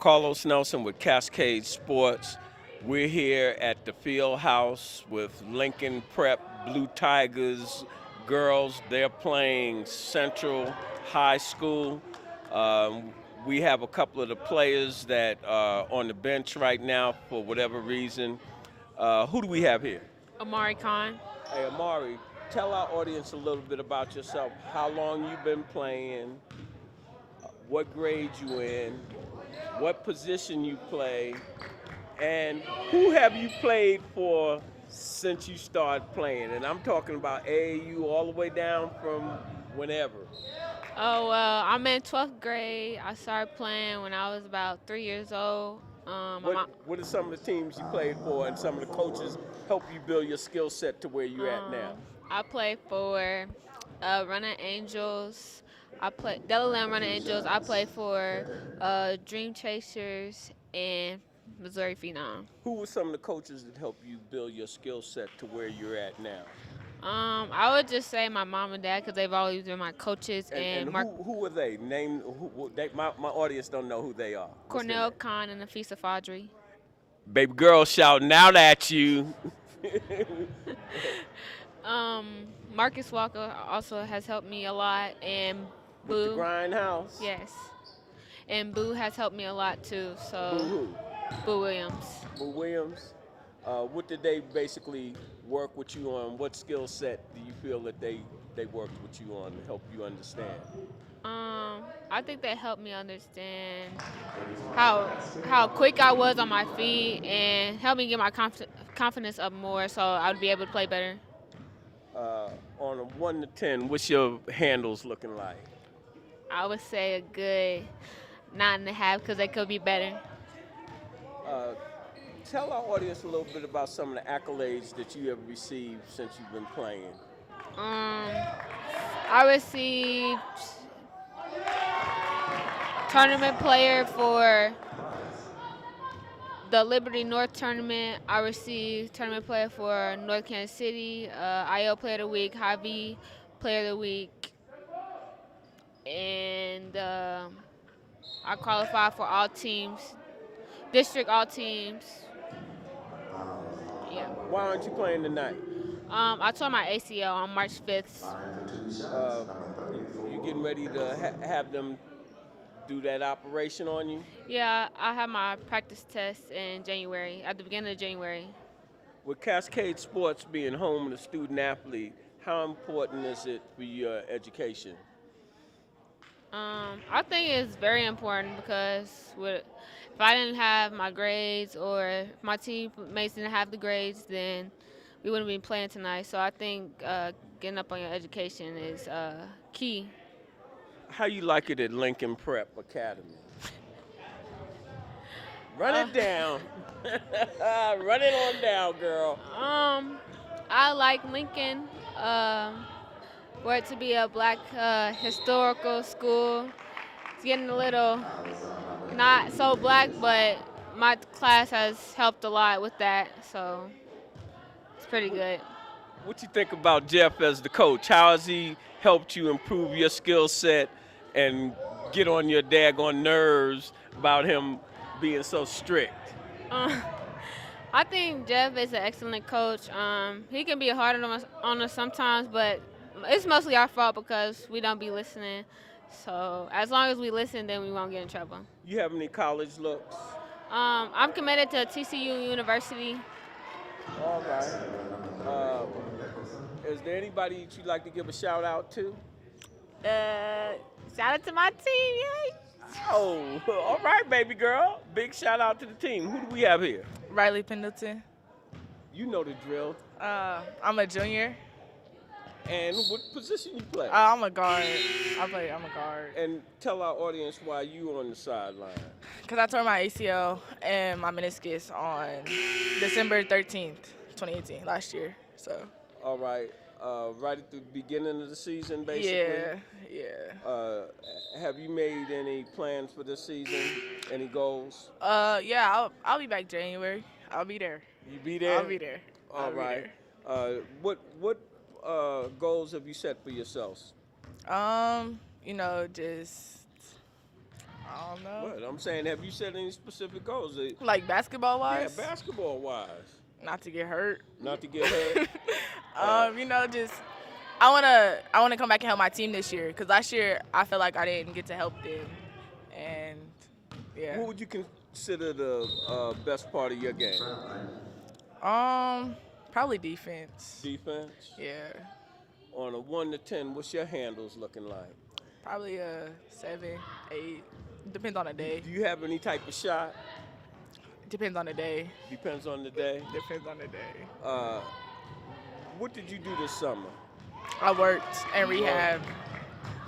Carlos Nelson with Cascade Sports. We're here at the field house with Lincoln Prep Blue Tigers girls. They're playing Central High School. Um, we have a couple of the players that are on the bench right now for whatever reason. Who do we have here? Amari Conn. Hey, Amari, tell our audience a little bit about yourself. How long you've been playing? What grade you in? What position you play? And who have you played for since you started playing? And I'm talking about AAU all the way down from whenever. Oh, well, I'm in 12th grade. I started playing when I was about 3 years old. What are some of the teams you played for and some of the coaches help you build your skill set to where you're at now? I played for Running Angels. I played Delaware Running Angels. I played for Dream Chasers and Missouri Phenom. Who were some of the coaches that helped you build your skill set to where you're at now? I would just say my mom and dad because they've always been my coaches. And who are they? Name my audience don't know who they are. Cornell Khan and Nafisa Fadri. Baby girl shouting out at you. Marcus Walker also has helped me a lot, and With the Boo. Grindhouse? Yes, and Boo has helped me a lot too. Boo So who? Boo Williams. Boo Williams? What did they basically work with you on? What skill set do you feel that they worked with you on to help you understand? I think that helped me understand how quick I was on my feet and helped me get my confidence up more, so I would be able to play better. On a 1 to 10, what's your handles looking like? I would say a good 9.5 because they could be better. Uh, Tell our audience a little bit about some of the accolades that you have received since you've been playing. I received tournament player for the Liberty North tournament. I received tournament player for North Kansas City, IO player of the week, Hobby player of the week, and I qualified for all teams, district all teams. Yeah. Why aren't you playing tonight? I tore my ACL on March 5th. You getting ready to have them do that operation on you? Yeah, I have my practice test in January, at the beginning of January. With Cascade Sports being home of the student athlete, how important is it for your education? I think it's very important because if I didn't have my grades or if my teammates didn't have the grades, then we wouldn't be playing tonight. So I think getting up on your education is key. How you like it at Lincoln Prep Academy? Run it down. Run it on down, girl. I like Lincoln for it to be a black historical school. It's getting a little not so black, but my class has helped a lot with that, so it's pretty good. What you think about Jeff as the coach? How has he helped you improve your skill set and get on your daggone nerves about him being so strict? I think Jeff is an excellent coach. He can be hard on us sometimes, but it's mostly our fault because we don't be listening. So as long as we listen, then we won't get in trouble. You have any college looks? I'm committed to TCU University. All right. Is there anybody that you'd like to give a shout out to? Shout out to my team, yay! Oh, all right, baby girl. Big shout out to the team. Who do we have here? Riley Pendleton. You know the drill. I'm a junior. And what position you play? I'm a guard. I'm a guard. And tell our audience why you on the sideline. Because I tore my ACL and my meniscus on December 13th, 2018, last year. So. All right. Right at the beginning of the season, basically? Yeah. Have you made any plans for this season? Any goals? Yeah, I'll be back January. I'll be there. You be there? I'll be there. All right. What goals have you set for yourselves? Just I don't know. What I'm saying, have you set any specific goals? Like basketball Yeah, wise, basketball wise, not to get hurt. not to get hurt. You know, just I wanna come back and help my team this year because last year I felt like I didn't get to help them, and yeah. What would you consider the best part of your game? Probably defense. Defense. Yeah, On a 1 to 10, what's your handles looking like? probably a 7, 8. Depends on the day. Do you have any type of shot? Depends on the day. Depends on the day. Depends on the day. What did you do this summer? I worked and rehab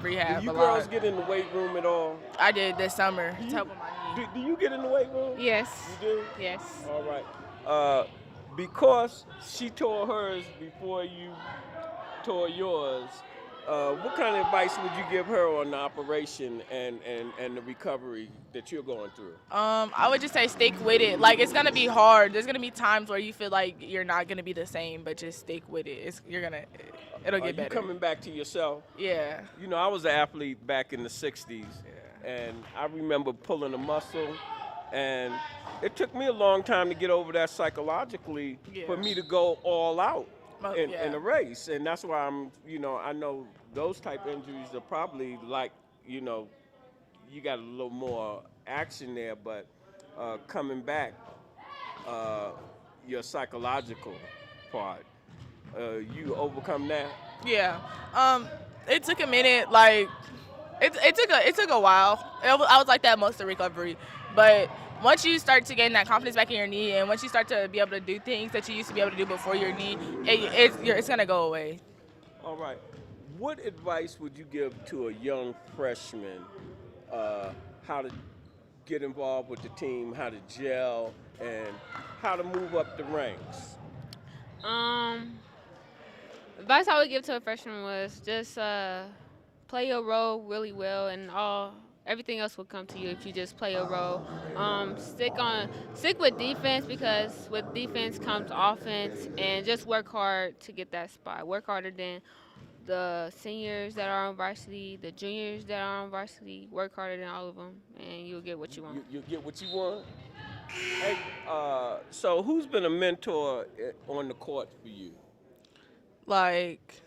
Do a you lot. girls get in the weight room at all? I did this summer to help with my knee. Do you get in the weight room? Yes. You do? Yes. All right. Because she tore hers before you tore yours, what kind of advice would you give her on the operation and the recovery that you're going through? I would just say stick with it. Like it's gonna be hard. There's gonna be times where you feel like you're not gonna be the same, but just stick with it. It'll Are get you better. coming back to yourself? Yeah. You know, I was an athlete back in the 60s, and I remember pulling a muscle, and it took me a long time to get over that psychologically for me to go all out in a race. And that's why I know those type injuries are probably like, you got a little more action there, but coming back, your psychological part, you overcome that? Yeah. It took a minute. Like it took a while. I was like that most of the recovery, but once you start to gain that confidence back in your knee, and once you start to be able to do things that you used to be able to do before your knee, it's gonna go away. All right. What advice would you give to a young freshman, how to get involved with the team, how to gel, and how to move up the ranks? Advice I would give to a freshman was just play your role really well, and everything else will come to you if you just play your role. Stick with defense, because with defense comes offense, and just work hard to get that spot. Work harder than the seniors that are on varsity, the juniors that are on varsity. Work harder than all of them, and you'll get what you want. You'll get what you want? Hey, so who's been a mentor on the court for you? Like,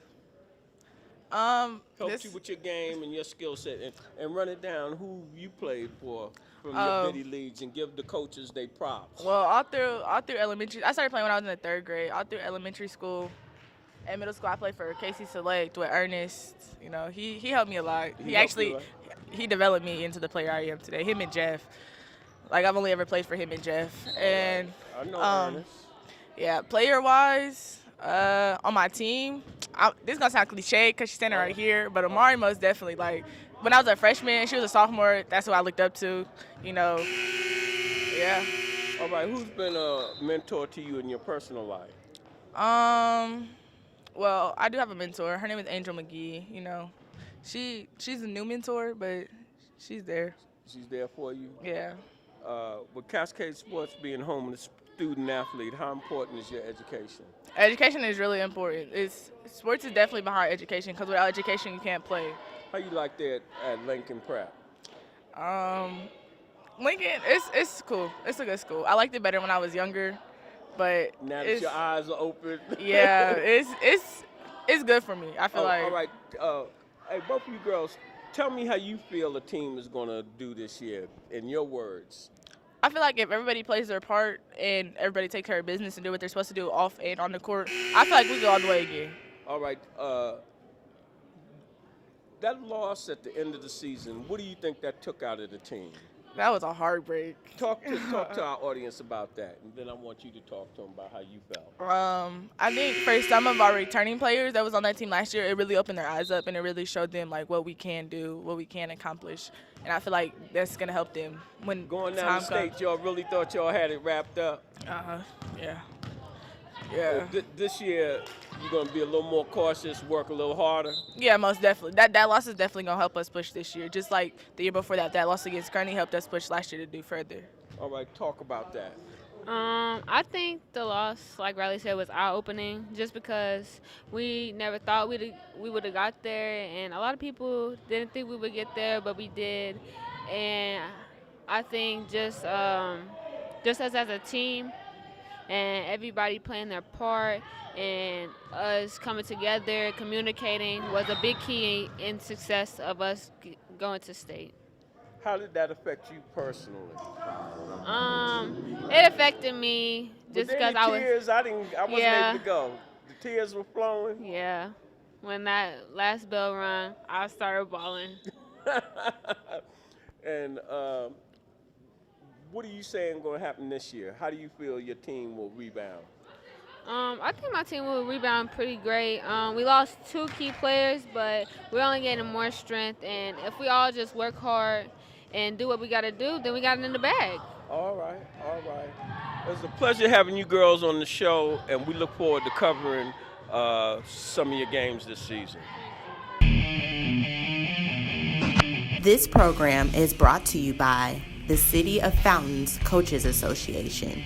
Helped you with your game and your skill set, and run it down who you played for from your bitty leagues, and give the coaches their props. Well, all through elementary, I started playing when I was in the 3rd grade. All through elementary school and middle school, I played for Casey Select with Ernest. You know, he helped me a lot. He developed me into the player I am today. Him and Jeff. Like, I've only ever played for him and Jeff. And I know Ernest. yeah, player wise, on my team, this is gonna sound cliche because she's standing right here, but Amari most definitely. Like, when I was a freshman, she was a sophomore. That's who I looked up to. You know, yeah. All right, who's been a mentor to you in your personal life? Well, I do have a mentor. Her name is Angel McGee. You know, she's a new mentor, but she's there. She's there for you? Yeah. With Cascade Sports being home to student athlete, how important is your education? Education is really important. Sports is definitely behind education, because without education you can't play. How you like that at Lincoln Prep? Lincoln, it's cool. It's a good school. I liked it better when I was younger, but Now that your eyes are open. yeah, it's good for me. I feel like. All right. Hey, both of you girls, tell me how you feel the team is going to do this year, in your words. I feel like if everybody plays their part and everybody takes care of business and do what they're supposed to do off and on the court, I feel like we go all the way again. All right. That loss at the end of the season, what do you think that took out of the team? That was a heartbreak. Talk to our audience about that, and then I want you to talk to them about how you felt. I think for some of our returning players that was on that team last year, it really opened their eyes up, and it really showed them like what we can do, what we can accomplish, and I feel like that's gonna help them when Going down time the state, comes. y'all really thought y'all had it wrapped up. Yeah. Yeah. This year, you're gonna be a little more cautious, work a little harder. Yeah, most definitely. That loss is definitely gonna help us push this year. Just like the year before that loss against Kearney helped us push last year to do further. All right, talk about that. I think the loss, like Riley said, was eye-opening, just because we never thought we would have got there, and a lot of people didn't think we would get there, but we did. and I think just as a team and everybody playing their part and us coming together, communicating was a big key in success of us going to state. How did that affect you personally? It affected me just Was there because any tears? I wasn't Yeah. able to go. The tears were flowing. Yeah. When that last bell rung, I started bawling. And what are you saying going to happen this year? How do you feel your team will rebound? I think my team will rebound pretty great. We lost 2 key players, but we're only getting more strength. And if we all just work hard and do what we got to do, then we got it in the bag. All right, all right. It's a pleasure having you girls on the show, and we look forward to covering some of your games this season. This program is brought to you by the City of Fountains Coaches Association.